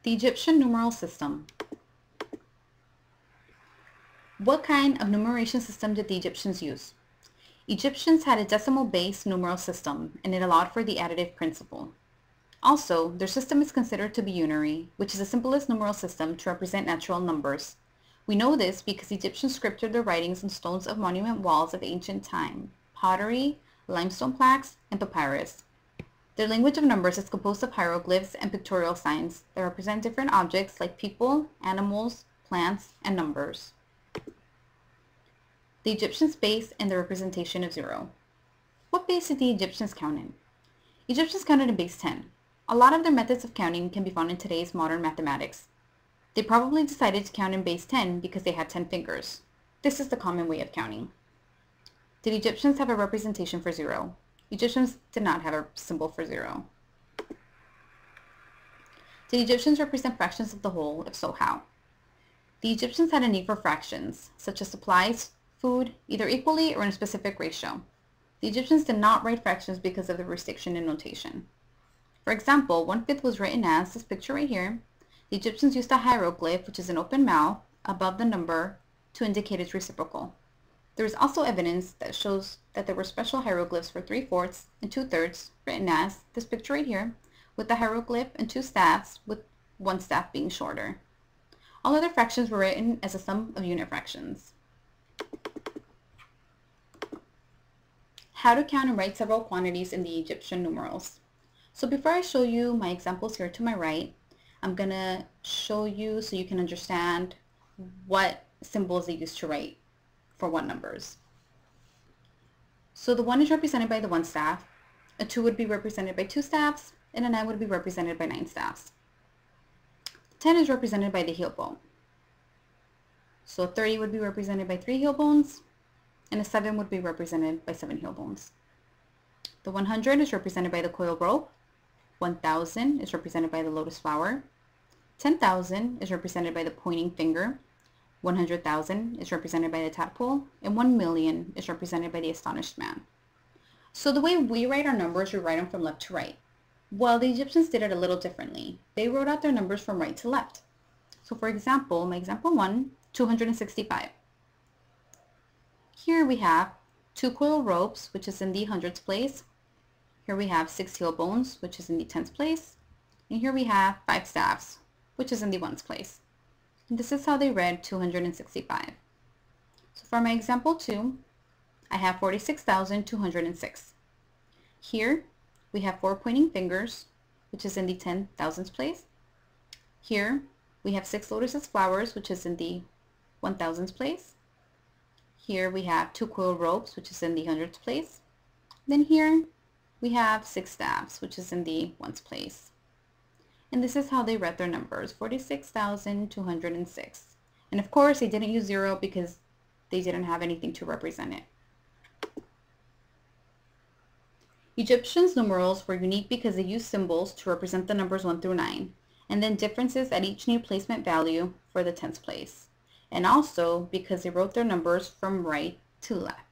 The Egyptian numeral system. What kind of numeration system did the Egyptians use? Egyptians had a decimal-based numeral system, and it allowed for the additive principle. Also, their system is considered to be unary, which is the simplest numeral system to represent natural numbers. We know this because Egyptians scripted their writings on stones of monument walls of ancient time, pottery, limestone plaques, and papyrus. Their language of numbers is composed of hieroglyphs and pictorial signs that represent different objects like people, animals, plants, and numbers. The Egyptians' base and the representation of zero. What base did the Egyptians count in? Egyptians counted in base 10. A lot of their methods of counting can be found in today's modern mathematics. They probably decided to count in base 10 because they had 10 fingers. This is the common way of counting. Did Egyptians have a representation for zero? Egyptians did not have a symbol for zero. Did Egyptians represent fractions of the whole? If so, how? The Egyptians had a need for fractions, such as supplies, food, either equally or in a specific ratio. The Egyptians did not write fractions because of the restriction in notation. For example, 1/5 was written as this picture right here. The Egyptians used a hieroglyph, which is an open mouth, above the number to indicate its reciprocal. There is also evidence that shows that there were special hieroglyphs for 3/4 and 2/3 written as this picture right here, with the hieroglyph and two staffs, with one staff being shorter. All other fractions were written as a sum of unit fractions. How to count and write several quantities in the Egyptian numerals. So before I show you my examples here to my right, I'm going to show you so you can understand what symbols they used to write for what numbers. So the 1 is represented by the 1 staff, a 2 would be represented by 2 staffs, and a 9 would be represented by 9 staffs. 10 is represented by the heel bone. So 30 would be represented by 3 heel bones, and a 7 would be represented by 7 heel bones. The 100 is represented by the coiled rope, 1,000 is represented by the lotus flower, 10,000 is represented by the pointing finger, 100,000 is represented by the tadpole, and 1,000,000 is represented by the astonished man. So the way we write our numbers, we write them from left to right. Well, the Egyptians did it a little differently. They wrote out their numbers from right to left. So for example, my example 1, 265. Here we have 2 coiled ropes, which is in the hundreds place. Here we have 6 heel bones, which is in the tens place. And here we have 5 staffs, which is in the ones place. And this is how they read 265. So for my example 2, I have 46,206. Here we have 4 pointing fingers, which is in the 10,000s place. Here we have 6 lotus flowers, which is in the 1,000s place. Here we have 2 coiled ropes, which is in the hundreds place. Then here we have 6 staffs, which is in the ones place. And this is how they read their numbers, 46,206. And of course, they didn't use zero because they didn't have anything to represent it. Egyptians' numerals were unique because they used symbols to represent the numbers 1 through 9, and then differences at each new placement value for the tens place. And also because they wrote their numbers from right to left.